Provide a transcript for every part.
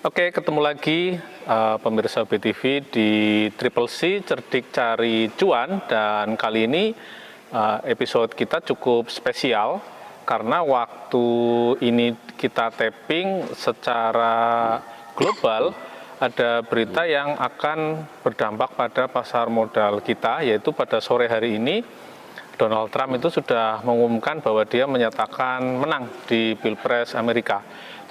Oke, ketemu lagi pemirsa BTV di Triple C Cerdik Cari Cuan, dan kali ini episode kita cukup spesial karena waktu ini kita tapping secara global ada berita yang akan berdampak pada pasar modal kita, yaitu pada sore hari ini Donald Trump itu sudah mengumumkan bahwa dia menyatakan menang di Pilpres Amerika.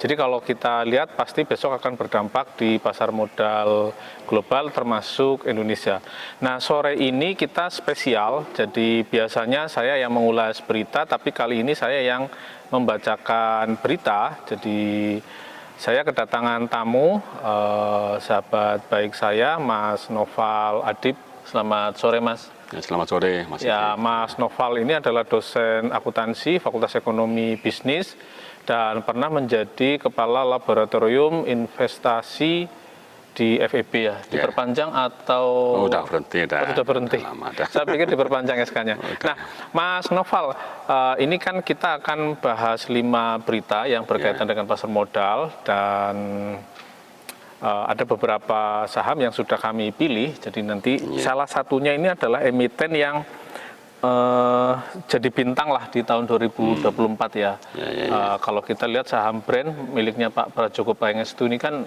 Jadi kalau kita lihat pasti besok akan berdampak di pasar modal global termasuk Indonesia. Nah, sore ini kita spesial, jadi biasanya saya yang mengulas berita, tapi kali ini saya yang membacakan berita. Jadi saya kedatangan tamu, sahabat baik saya, Mas Noval Adib. Selamat sore, Mas. Ya, selamat sore, Mas. Ya, Mas Noval ini adalah dosen akuntansi Fakultas Ekonomi Bisnis dan pernah menjadi kepala laboratorium investasi di FEB ya. Diperpanjang atau udah berhenti dah. Sudah berhenti. Saya pikir diperpanjang SK-nya. Nah, Mas Noval, ini kan kita akan bahas 5 berita yang berkaitan dengan pasar modal, dan ada beberapa saham yang sudah kami pilih. Jadi nanti salah satunya ini adalah emiten yang jadi bintang lah di tahun 2024 ya. Kalau kita lihat saham brand miliknya Pak Prajogo Pangestu ini kan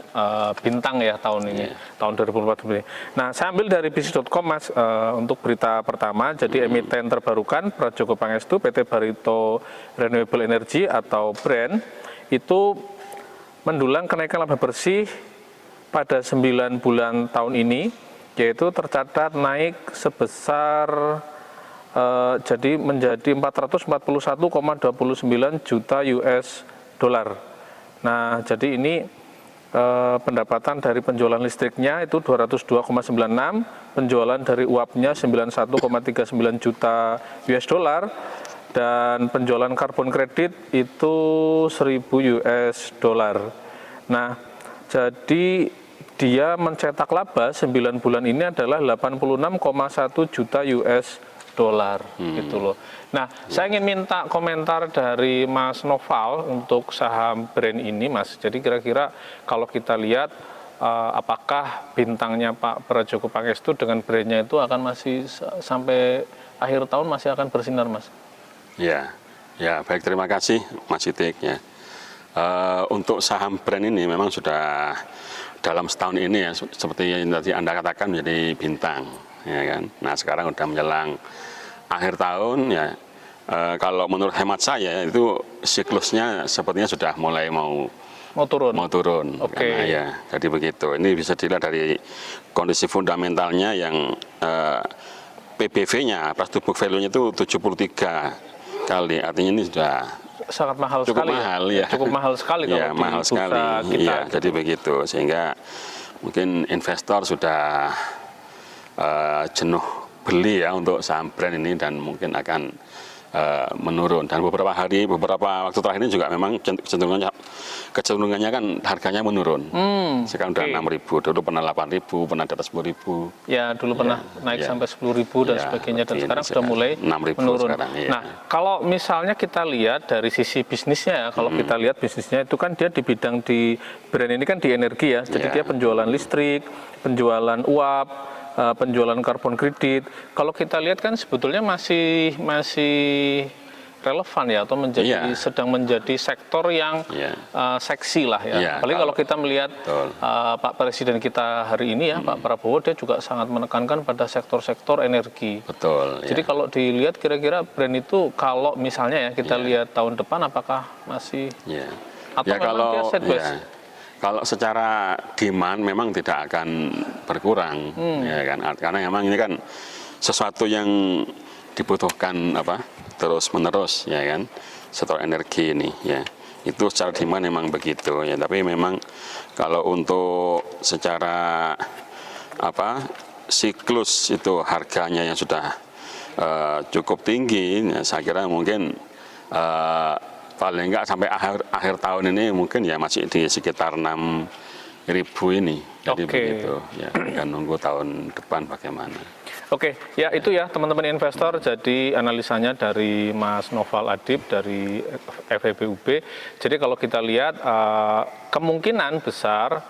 bintang ya tahun ini, tahun 2024 ini. Nah, saya ambil dari bisnis.com, Mas, untuk berita pertama. Jadi emiten terbarukan Prajogo Pangestu PT Barito Renewable Energy atau BREN itu mendulang kenaikan laba bersih pada 9 bulan tahun ini, yaitu tercatat naik sebesar jadi menjadi 441,29 juta US dollar. Nah, jadi ini pendapatan dari penjualan listriknya itu 202,96, penjualan dari uapnya 91,39 juta US dollar, dan penjualan karbon kredit itu 1000 US dollar. Nah, jadi dia mencetak laba 9 bulan ini adalah 86,1 juta US dollar gitu loh. Nah, saya ingin minta komentar dari Mas Noval untuk saham brand ini, Mas. Jadi kira-kira kalau kita lihat apakah bintangnya Pak Prajogo Pangestu dengan brandnya itu akan masih sampai akhir tahun masih akan bersinar, Mas? Ya, baik, terima kasih Mas Sidik ya. Untuk saham brand ini memang sudah dalam setahun ini ya, seperti yang tadi Anda katakan, menjadi bintang, ya kan. Nah, sekarang udah menjelang akhir tahun ya. Kalau menurut hemat saya itu siklusnya sepertinya sudah mulai mau turun. Karena ya, jadi begitu. Ini bisa dilihat dari kondisi fundamentalnya yang PBV-nya, price to book value-nya itu 73 kali. Artinya ini sudah sangat mahal cukup sekali mahal, ya. Cukup mahal sekali kalau ya, di mahal bursa sekali kita. Ya, jadi begitu, sehingga mungkin investor sudah jenuh beli ya untuk saham brand ini, dan mungkin akan menurun. Dan beberapa waktu terakhir ini juga memang kecenderungannya kan harganya menurun. Sekarang udah 6.000, dulu pernah 8.000, pernah di atas 10.000. Ya, dulu pernah naik sampai 10.000 dan sebagainya, dan sekarang sudah mulai menurun. Sekarang, Nah, kalau misalnya kita lihat dari sisi bisnisnya ya, kalau kita lihat bisnisnya itu kan dia di bidang di brand ini kan di energi ya. Jadi dia penjualan listrik, penjualan uap, penjualan karbon kredit. Kalau kita lihat kan sebetulnya masih relevan ya, atau sedang menjadi sektor yang seksi lah ya. Apalagi kalau kita melihat Pak Presiden kita hari ini ya, Pak Prabowo, dia juga sangat menekankan pada sektor-sektor energi. Betul. Jadi kalau dilihat kira-kira brand itu kalau misalnya ya kita lihat tahun depan apakah masih atau memang dia set base? Kalau secara demand memang tidak akan berkurang, ya kan? Karena memang ini kan sesuatu yang dibutuhkan terus menerus, ya kan? Sektor energi ini, ya. Itu secara demand memang begitu, ya. Tapi memang kalau untuk secara siklus itu harganya yang sudah cukup tinggi, ya, saya kira mungkin paling enggak sampai akhir tahun ini mungkin ya masih di sekitar 6.000 ini. Jadi begitu ya, kan nunggu tahun depan bagaimana. Oke, ya itu ya teman-teman investor. Jadi analisanya dari Mas Noval Adib dari FEBUB. Jadi kalau kita lihat kemungkinan besar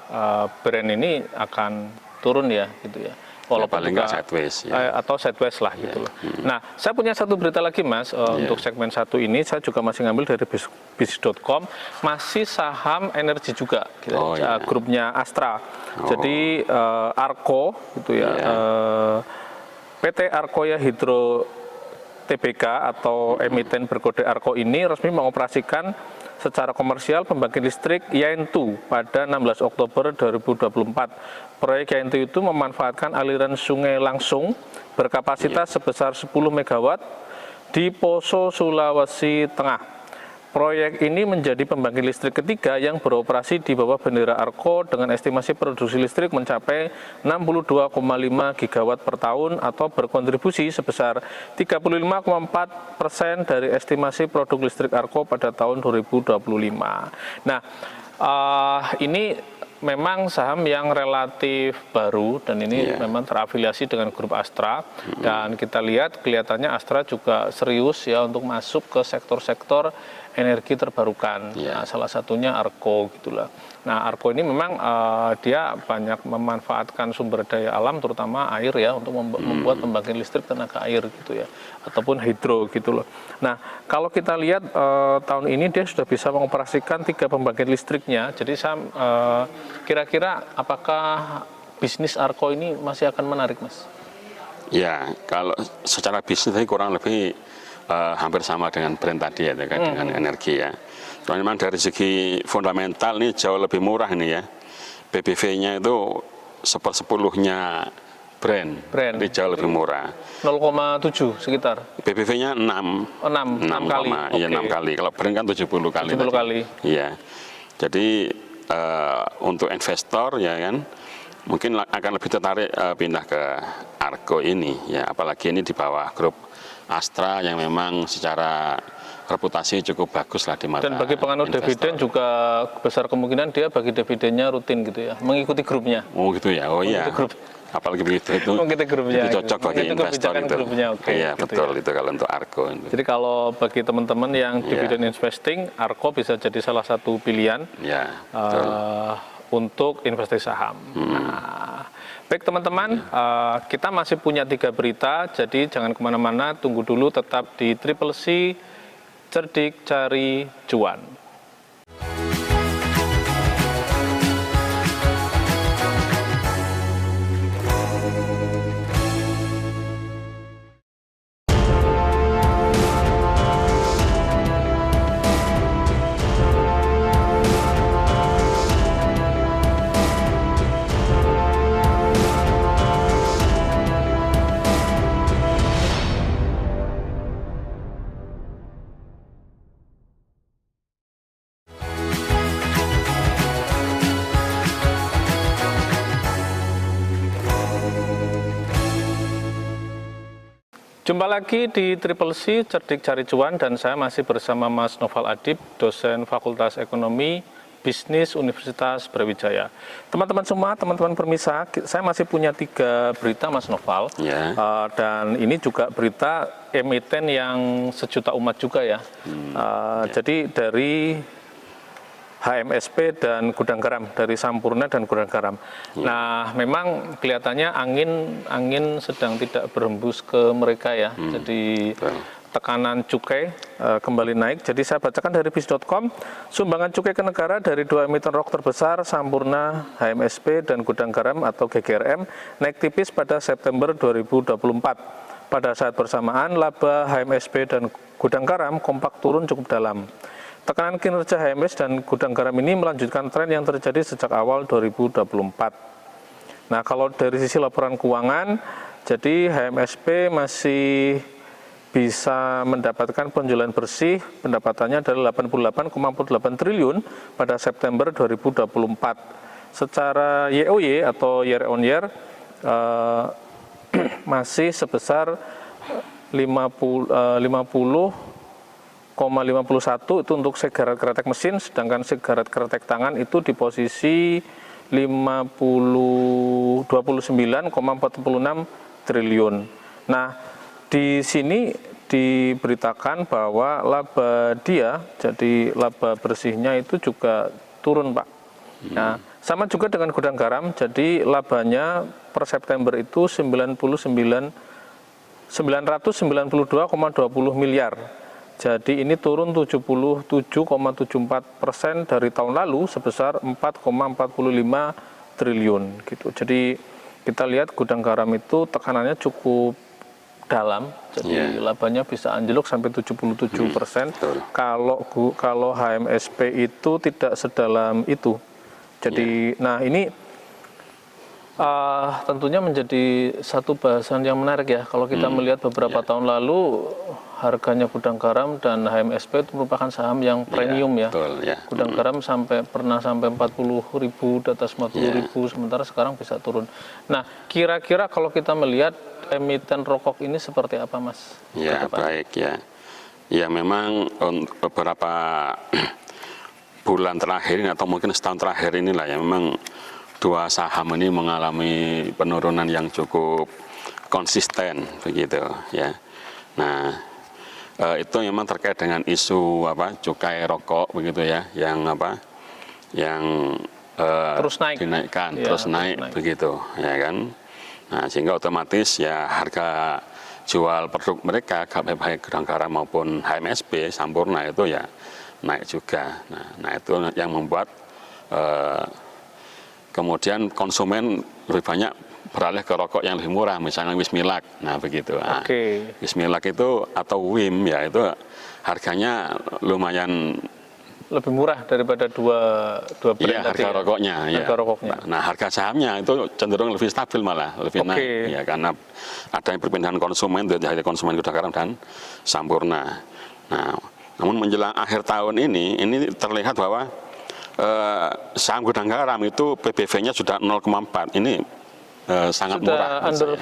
brand ini akan turun ya, gitu ya. Walaupun paling nggak sideways ya. Atau sideways lah gitu loh. Nah, saya punya satu berita lagi Mas untuk segmen satu ini. Saya juga masih ngambil dari bis.com, masih saham energi juga, gitu. Grupnya Astra. Jadi Arko gitu ya. PT Arkoya Hydro Tbk atau emiten berkode Arko ini resmi mengoperasikan secara komersial pembangkit listrik Yaintu pada 16 Oktober 2024. Proyek Yaintu itu memanfaatkan aliran sungai langsung berkapasitas sebesar 10 MW di Poso, Sulawesi Tengah. Proyek ini menjadi pembangkit listrik ketiga yang beroperasi di bawah bendera Arko dengan estimasi produksi listrik mencapai 62,5 gigawatt per tahun atau berkontribusi sebesar 35,4% dari estimasi produk listrik Arko pada tahun 2025. Nah, ini memang saham yang relatif baru dan ini memang terafiliasi dengan grup Astra dan kita lihat kelihatannya Astra juga serius ya untuk masuk ke sektor-sektor energi terbarukan. Nah, salah satunya Arko gitulah. Nah, Arko ini memang dia banyak memanfaatkan sumber daya alam terutama air ya untuk membuat pembangkit listrik tenaga air gitu ya ataupun hidro gitu loh. Nah, kalau kita lihat tahun ini dia sudah bisa mengoperasikan 3 pembangkit listriknya. Jadi saya kira-kira apakah bisnis Arko ini masih akan menarik, Mas? Ya, kalau secara bisnis kurang lebih hampir sama dengan brand tadi ya, dengan energi ya. Soalnya memang dari segi fundamental ini jauh lebih murah ini ya. PBV-nya itu 1/10-nya brand. Jadi jauh lebih murah. 0,7 sekitar. PBV-nya 6. Oh, 6 kali. Iya, 6 kali. Kalau brand kan 70 kali. 70 kali. Iya. Jadi untuk investor ya kan mungkin akan lebih tertarik pindah ke Arko ini ya, apalagi ini di bawah grup Astra yang memang secara reputasi cukup bagus lah di mata dan bagi penganut dividen juga besar kemungkinan dia bagi dividennya rutin gitu ya, mengikuti grupnya. Oh gitu ya, oh iya. Apalagi begitu itu cocok bagi investor itu. Iya gitu betul ya. Itu kalau untuk Arko. Jadi kalau bagi teman-teman yang dividen investing, Arko bisa jadi salah satu pilihan untuk investasi saham. Nah, baik teman-teman, kita masih punya 3 berita, jadi jangan kemana-mana, tunggu dulu tetap di Triple C, cerdik cari cuan. Jumpa lagi di Triple C, cerdik cari cuan, dan saya masih bersama Mas Noval Adib, dosen Fakultas Ekonomi Bisnis Universitas Brawijaya. Teman-teman semua, teman-teman permisa, saya masih punya 3 berita Mas Noval, dan ini juga berita emiten yang sejuta umat juga ya. Jadi dari HMSP dan Gudang Garam, dari Sampurna dan Gudang Garam. Nah, memang kelihatannya angin sedang tidak berhembus ke mereka ya. Jadi tekanan cukai kembali naik. Jadi saya bacakan dari bis.com, sumbangan cukai ke negara dari 2 emiten rokok terbesar Sampurna, HMSP dan Gudang Garam atau GGRM naik tipis pada September 2024. Pada saat bersamaan, laba HMSP dan Gudang Garam kompak turun cukup dalam. Tekanan kinerja HMS dan Gudang Garam ini melanjutkan tren yang terjadi sejak awal 2024. Nah, kalau dari sisi laporan keuangan, jadi HMSP masih bisa mendapatkan penjualan bersih, pendapatannya adalah 88,48 triliun pada September 2024. Secara YoY atau year on year masih sebesar 50,51 itu untuk sigaret kretek mesin, sedangkan sigaret kretek tangan itu di posisi 29,46 triliun. Nah, di sini diberitakan bahwa laba dia, jadi laba bersihnya itu juga turun, Pak. Nah, sama juga dengan gudang garam, jadi labanya per September itu 992,20 miliar. Jadi ini turun 77,74% dari tahun lalu sebesar 4,45 triliun gitu. Jadi kita lihat gudang garam itu tekanannya cukup dalam, jadi labanya bisa anjlok sampai 77%. Kalau HMSP itu tidak sedalam itu. Jadi, nah ini tentunya menjadi satu bahasan yang menarik ya. Kalau kita melihat beberapa tahun lalu harganya gudang garam dan HMSP itu merupakan saham yang premium ya. Gudang garam pernah sampai 40.000, di atas 40.000, sementara sekarang bisa turun. Nah, kira-kira kalau kita melihat emiten rokok ini seperti apa, Mas? Ya, baik ya. Ya, memang beberapa bulan terakhir ini atau mungkin setahun terakhir inilah ya, memang dua saham ini mengalami penurunan yang cukup konsisten begitu ya. Nah, itu memang terkait dengan isu cukai rokok begitu ya, yang terus naik, dinaikkan, terus naik begitu ya kan. Nah, sehingga otomatis ya harga jual produk mereka baik gudang garam maupun HMSP Sampurna itu ya naik juga. Nah itu yang membuat kemudian konsumen lebih banyak beralih ke rokok yang lebih murah, misalnya Wismilak. Nah begitu. Nah, Wismilak itu atau WIM ya itu harganya lumayan lebih murah daripada dua brand harga rokoknya. Harga rokoknya. Nah, harga sahamnya itu cenderung lebih stabil malah, lebih naik ya, karena adanya perpindahan konsumen dari konsumen gudang garam dan Sampurna. Nah, namun menjelang akhir tahun ini terlihat bahwa saham gudang garam itu PBV-nya sudah 0,4. Ini sangat murah. Under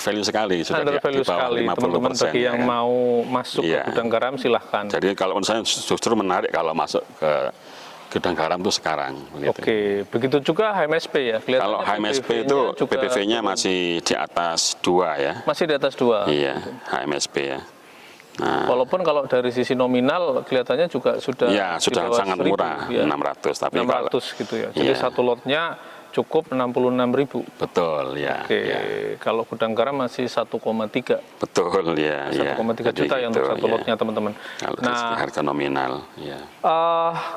value sekali, sudah di bawah 50%. Teman-teman bagi yang mau masuk ke gudang garam silahkan. Jadi kalau menurut saya justru menarik kalau masuk ke gudang garam itu sekarang. Oke, begitu juga HMSP ya. Kalau HMSP itu PBV-nya masih di atas 2 ya. Masih di atas 2. Iya, HMSP ya. Nah, walaupun kalau dari sisi nominal kelihatannya juga sudah sudah sangat murah, ya. 600 tapi 600 gitu ya. Jadi satu lotnya cukup 66.000. Betul ya. Oke, kalau gudang garam masih 1,3. Betul ya. 1,3 juta ya untuk satu lotnya teman-teman. Nah, harga nominal. Ya.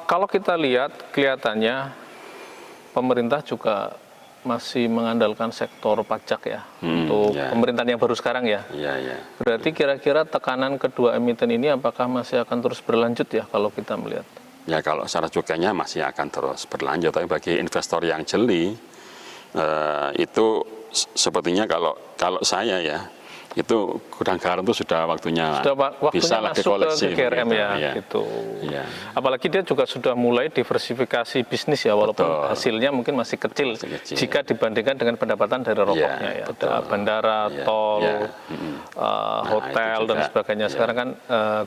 Kalau kita lihat kelihatannya pemerintah juga masih mengandalkan sektor pajak ya untuk pemerintahan yang baru sekarang ya. Berarti kira-kira tekanan kedua emiten ini apakah masih akan terus berlanjut ya kalau kita melihat? Ya kalau secara cukainya masih akan terus berlanjut, tapi bagi investor yang jeli itu sepertinya kalau saya ya itu gudang garam itu sudah waktunya bisa masuk ke GRM gitu. Apalagi dia juga sudah mulai diversifikasi bisnis ya, walaupun hasilnya mungkin masih kecil jika dibandingkan dengan pendapatan dari rokoknya ya. Ada bandara, tol, hotel dan sebagainya. Sekarang kan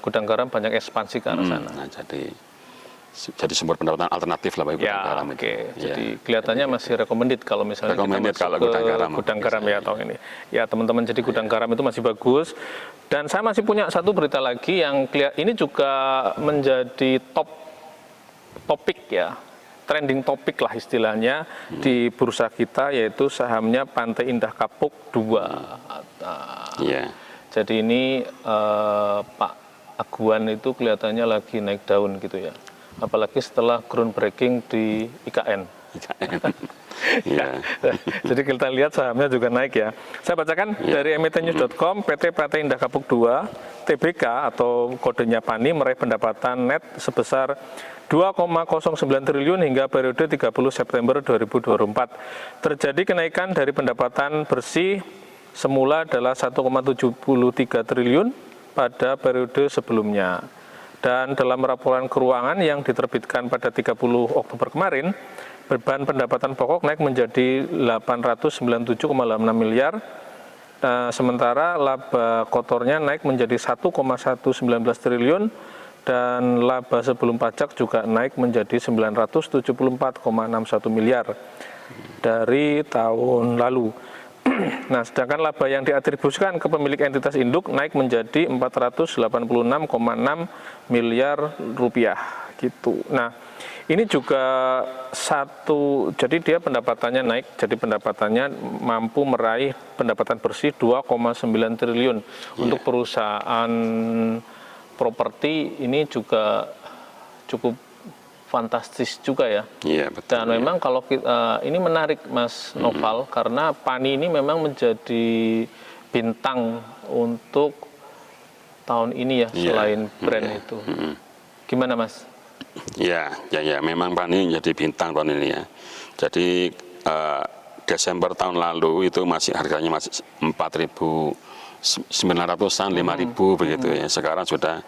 gudang garam banyak ekspansi ke arah sana. Nah, jadi sumber pendapatan alternatif lah bagi gudang garam itu. Jadi kelihatannya masih recommended kalau misalnya kita masuk kalau ke gudang garam ya tahun ini. Ya teman-teman, jadi gudang garam itu masih bagus. Dan saya masih punya satu berita lagi yang ini juga menjadi topik ya, trending topik lah istilahnya di bursa kita, yaitu sahamnya Pantai Indah Kapuk 2. Jadi ini Pak Aguan itu kelihatannya lagi naik daun gitu ya. Apalagi setelah groundbreaking di IKN. Jadi kita lihat sahamnya juga naik ya. Saya bacakan dari emitennews.com, PT Pantai Indah Kapuk 2, TBK atau kodenya PANI meraih pendapatan net sebesar 2,09 triliun hingga periode 30 September 2024. Terjadi kenaikan dari pendapatan bersih semula adalah 1,73 triliun pada periode sebelumnya. Dan dalam laporan keuangan yang diterbitkan pada 30 Oktober kemarin, beban pendapatan pokok naik menjadi 897,86 miliar, sementara laba kotornya naik menjadi 1,119 triliun, dan laba sebelum pajak juga naik menjadi 974,61 miliar dari tahun lalu. Nah, sedangkan laba yang diatribusikan ke pemilik entitas induk naik menjadi 486,6 miliar rupiah gitu. Nah, ini juga jadi dia pendapatannya naik, jadi pendapatannya mampu meraih pendapatan bersih 2,9 triliun. Untuk perusahaan properti ini juga cukup fantastis juga ya. Iya, betul. Dan memang kalau ini menarik Mas Noval, karena PANI ini memang menjadi bintang untuk tahun ini ya, selain brand itu. Gimana Mas? Ya, memang PANI jadi bintang tahun ini ya. Jadi Desember tahun lalu itu harganya masih 4.900-an, 5.000 begitu ya. Sekarang sudah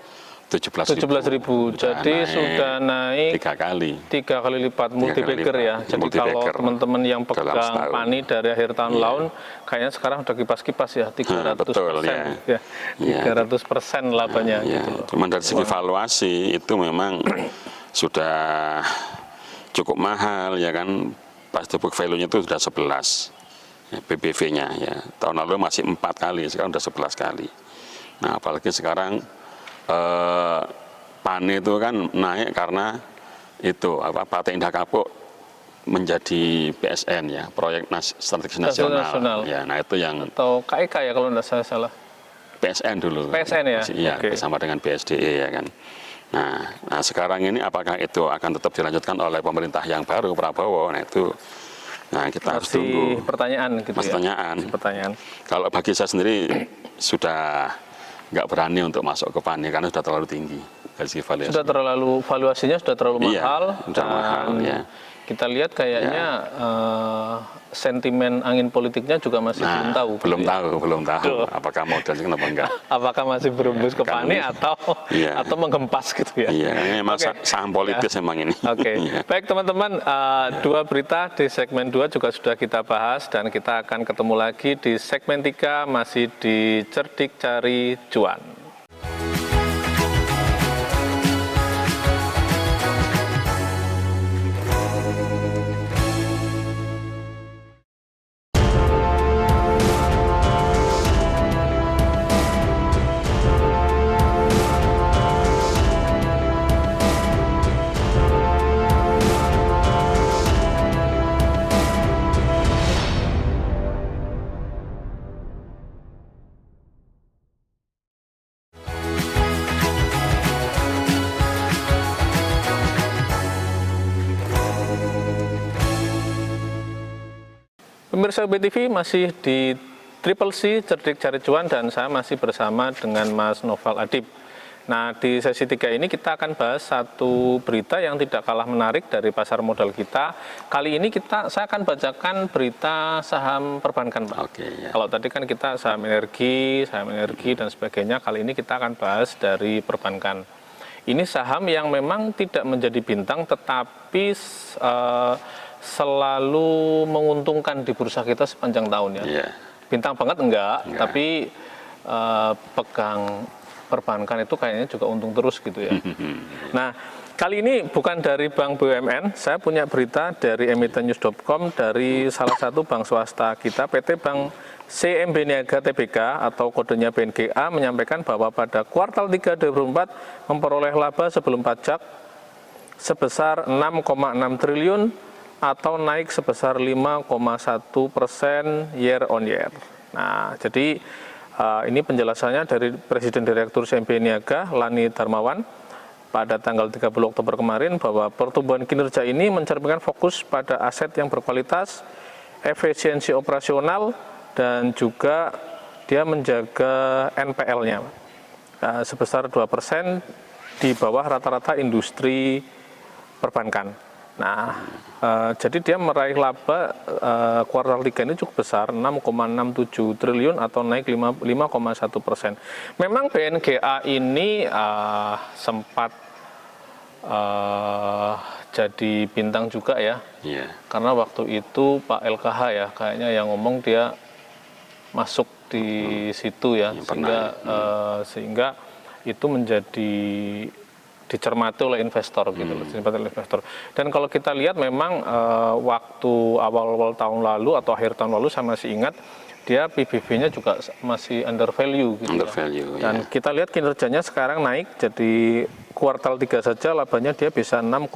17.000. Jadi sudah naik 3 kali lipat, multiplier ya. Jadi kalau teman-teman yang pegang PANI dari akhir tahun lalu, kayaknya sekarang udah kipas-kipas ya, 300%. Betul, ya. 300% labanya gitu loh. Cuman dari segi valuasi itu memang sudah cukup mahal ya kan. Price to book value-nya itu sudah 11 ya, PBV-nya ya. Tahun lalu masih 4 kali, sekarang sudah 11 kali. Nah, apalagi sekarang PANI itu kan naik karena itu PT Indah Kapuk menjadi PSN ya, proyek strategis nasional. Ya, nah itu yang atau KIK ya kalau tidak salah. PSN dulu. PSN ya. Iya, bersama dengan BSDE ya kan. Nah sekarang ini apakah itu akan tetap dilanjutkan oleh pemerintah yang baru Prabowo? Nah itu, kita harus tunggu. Pertanyaan gitu Pertanyaan. Kalau bagi saya sendiri sudah nggak berani untuk masuk ke PANI karena sudah terlalu tinggi dari segi valuasi. Valuasinya sudah terlalu mahal. Ya. Kita lihat kayaknya sentimen angin politiknya juga masih belum tahu. Apakah mau dan kenapa enggak? Apakah masih berembus ke PANI atau mengempas gitu ya? Iya, memang saham politis memang ini. Baik teman-teman, 2 berita di segmen 2 juga sudah kita bahas dan kita akan ketemu lagi di segmen 3 masih di Cerdik Cari Cuan. Pemirsa BTV masih di Triple C Cerdik Cari Cuan dan saya masih bersama dengan Mas Noval Adib. Nah, di sesi 3 ini kita akan bahas satu berita yang tidak kalah menarik dari pasar modal kita. Kali ini saya akan bacakan berita saham perbankan, Pak. Kalau tadi kan kita saham energi dan sebagainya, kali ini kita akan bahas dari perbankan. Ini saham yang memang tidak menjadi bintang tetapi selalu menguntungkan di bursa kita sepanjang tahun ya. Bintang banget enggak. Tapi pegang perbankan itu kayaknya juga untung terus gitu ya. Nah, kali ini bukan dari Bank BUMN, saya punya berita dari emitennews.com dari salah satu bank swasta kita, PT Bank CMB Niaga Tbk atau kodenya BNGA menyampaikan bahwa pada kuartal 3 2024 memperoleh laba sebelum pajak sebesar 6,6 triliun atau naik sebesar 5,1% year on year. Nah, jadi ini penjelasannya dari Presiden Direktur CMB Niaga, Lani Darmawan, pada tanggal 30 Oktober kemarin bahwa pertumbuhan kinerja ini mencerminkan fokus pada aset yang berkualitas, efisiensi operasional, dan juga dia menjaga NPL-nya sebesar 2% di bawah rata-rata industri perbankan. Nah, jadi dia meraih laba kuartal 3 ini cukup besar, 6,67 triliun atau naik 5,1%. Memang BNGA ini sempat jadi bintang juga ya, karena waktu itu Pak LKH ya, kayaknya yang ngomong dia masuk di situ ya, sehingga itu menjadi dicermati oleh investor gitu loh, Dan kalau kita lihat memang waktu awal-awal tahun lalu atau akhir tahun lalu saya masih ingat dia PBV-nya juga masih under value gitu. Under value, Dan kita lihat kinerjanya sekarang naik, jadi kuartal 3 saja labanya dia bisa 6,6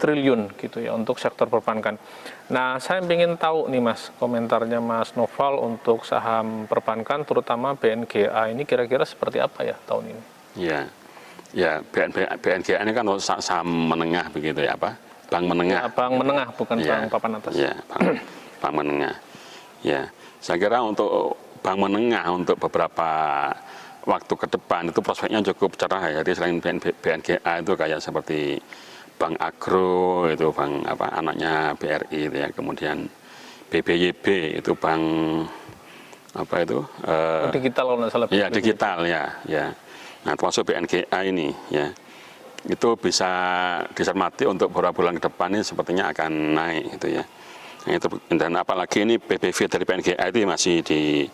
triliun gitu ya untuk sektor perbankan. Nah, saya ingin tahu nih Mas, komentarnya Mas Noval untuk saham perbankan terutama BNGA ini kira-kira seperti apa ya tahun ini? Ya, BNGA ini kan saham menengah begitu ya, Pak? Bank menengah. Ya, bank menengah bukan bank papan atas. Ya, bank menengah. Ya, saya kira untuk bank menengah untuk beberapa waktu ke depan itu prospeknya cukup cerah ya. Jadi selain BNGA itu kayak seperti Bank Agro itu bank anaknya BRI itu ya. Kemudian BBYB itu bank digital kalau nggak salah. Ya, digital ya. Nah, termasuk BNGA ini ya. Itu bisa dicermati untuk beberapa bulan ke depan ini sepertinya akan naik gitu ya. Dan apalagi ini PBV dari BNGA itu masih di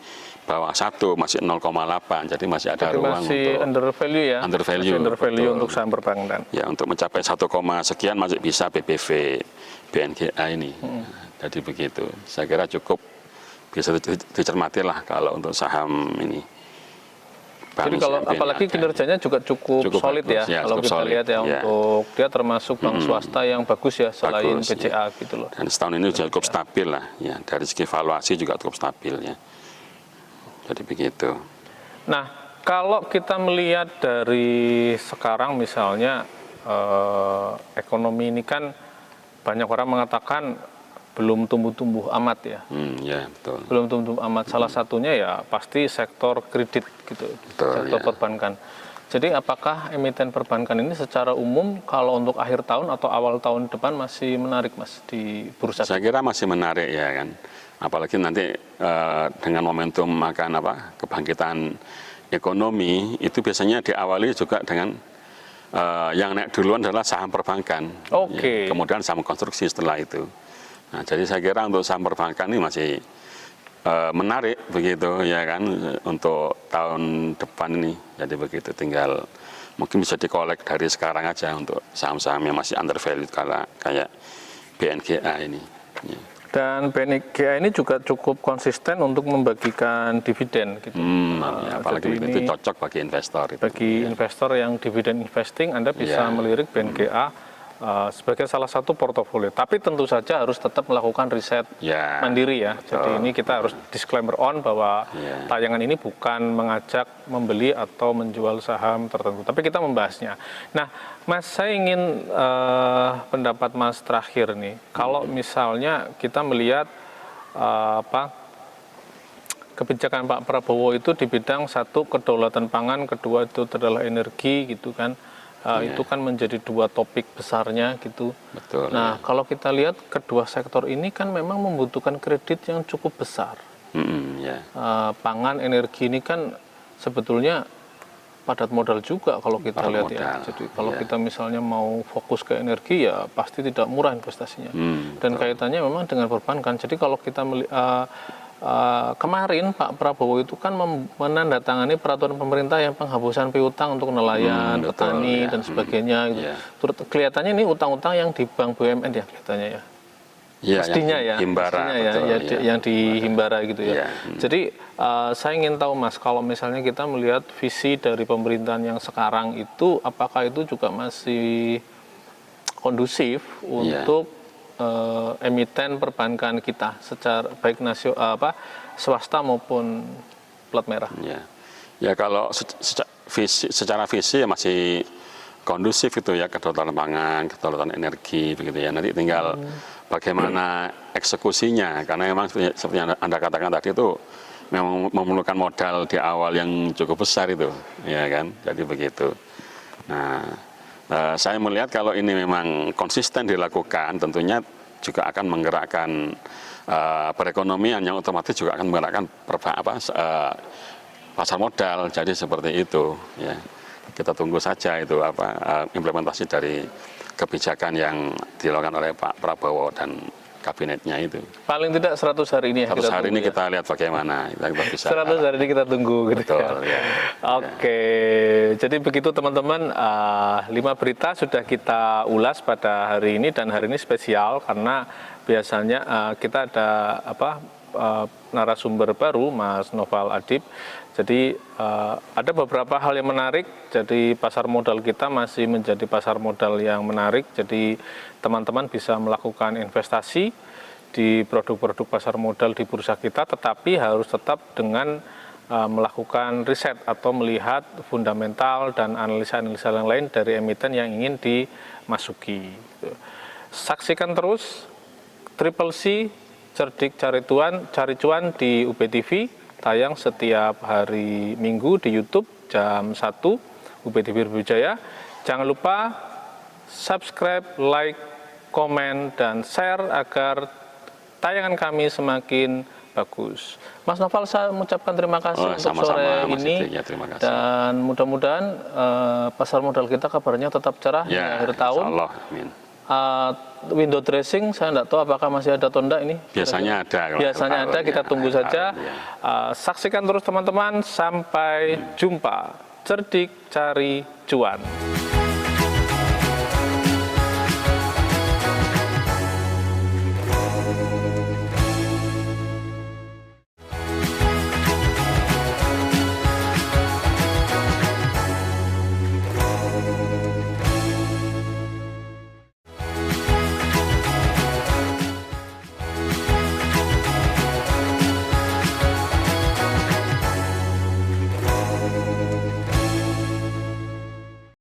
bawah 1, masih 0,8, jadi masih ada ruang masih untuk under value ya. Under value, masih under value betul. untuk saham perbankan. Ya, untuk mencapai 1, sekian masih bisa PBV BNGA ini. Jadi begitu. Saya kira cukup bisa dicermati lah kalau untuk saham ini. Jadi kalau apalagi kinerjanya juga cukup solid bagus, ya, kalau kita lihat ya, untuk dia termasuk bank swasta yang bagus ya selain BCA gitu loh. Dan setahun ini cukup stabil lah ya, dari segi valuasi juga cukup stabil ya. Jadi begitu. Nah, kalau kita melihat dari sekarang misalnya ekonomi ini kan banyak orang mengatakan belum tumbuh-tumbuh amat ya. Ya, betul. Belum tumbuh amat. Salah satunya ya pasti sektor kredit gitu, betul, sektor perbankan. Jadi apakah emiten perbankan ini secara umum kalau untuk akhir tahun atau awal tahun depan masih menarik Mas di bursa? Saya kira masih menarik ya kan. Apalagi nanti dengan momentum akan kebangkitan ekonomi itu biasanya diawali juga dengan yang naik duluan adalah saham perbankan. Oke. Ya, kemudian saham konstruksi setelah itu. Nah, jadi saya kira untuk saham perbankan ini masih menarik begitu ya kan untuk tahun depan ini. Jadi begitu, tinggal mungkin bisa dikolek dari sekarang aja untuk saham-saham yang masih under value kayak BNGA ini. Ya. Dan BNGA ini juga cukup konsisten untuk membagikan dividen gitu. Ya, apalagi itu cocok bagi investor. Bagi investor yang dividen investing, Anda bisa melirik BNGA sebagai salah satu portofolio. Tapi tentu saja harus tetap melakukan riset mandiri ya. Jadi ini kita harus disclaimer on bahwa tayangan ini bukan mengajak membeli atau menjual saham tertentu. Tapi kita membahasnya. Nah, Mas, saya ingin pendapat Mas terakhir nih. Kalau misalnya kita melihat kebijakan Pak Prabowo itu di bidang satu kedaulatan pangan, kedua itu adalah energi gitu kan. Itu kan menjadi dua topik besarnya gitu. Betul. Nah, kalau kita lihat kedua sektor ini kan memang membutuhkan kredit yang cukup besar. Pangan, energi ini kan sebetulnya padat modal juga kalau kita lihat ya. Jadi kalau kita misalnya mau fokus ke energi ya pasti tidak murah investasinya. Dan kaitannya memang dengan perbankan. Jadi kalau kita kemarin Pak Prabowo itu kan menandatangani peraturan pemerintah yang penghapusan piutang untuk nelayan, petani dan sebagainya. Gitu. Kelihatannya ini utang-utang yang di bank BUMN ya kelihatannya ya. Pastinya ya, Himbara, yang di Himbara gitu ya. Jadi saya ingin tahu Mas, kalau misalnya kita melihat visi dari pemerintahan yang sekarang itu, apakah itu juga masih kondusif untuk emiten perbankan kita secara baik swasta maupun plat merah. Ya kalau secara visi ya masih kondusif itu ya, kedaulatan pangan, kedaulatan energi begitu ya. Nanti tinggal bagaimana eksekusinya, karena memang seperti yang Anda katakan tadi itu memang memerlukan modal di awal yang cukup besar itu, ya kan. Jadi begitu. Nah, saya melihat kalau ini memang konsisten dilakukan, tentunya juga akan menggerakkan perekonomian yang otomatis juga akan menggerakkan pasar modal. Jadi seperti itu. Ya, kita tunggu saja itu implementasi dari kebijakan yang dilakukan oleh Pak Prabowo dan kabinetnya itu. Paling tidak 100 hari ini ya. 100 hari ini kita lihat bagaimana. Kita bisa 100 hari ini kita tunggu. Gitu. Betul, ya. Oke, jadi begitu teman-teman, 5 berita sudah kita ulas pada hari ini, dan hari ini spesial karena biasanya kita ada narasumber baru, Mas Noval Adib. Jadi ada beberapa hal yang menarik. Jadi pasar modal kita masih menjadi pasar modal yang menarik. Jadi teman-teman bisa melakukan investasi di produk-produk pasar modal di bursa kita, tetapi harus tetap dengan melakukan riset atau melihat fundamental dan analisa-analisa yang lain dari emiten yang ingin dimasuki. Saksikan terus Triple C Cerdik Cari Cuan di UPTV, tayang setiap hari Minggu di YouTube jam 1 UPTV Brawijaya. Jangan lupa subscribe, like, komen, dan share agar tayangan kami semakin bagus. Mas Noval, saya mengucapkan terima kasih untuk sore ini. Ya, terima kasih. Dan mudah-mudahan pasar modal kita kabarnya tetap cerah di akhir tahun. Allah, amin. Window dressing, saya tidak tahu apakah masih ada atau tidak ini. Biasanya ada. Biasanya ada, kita tunggu saja. Saksikan terus teman-teman, sampai jumpa. Cerdik Cari Cuan.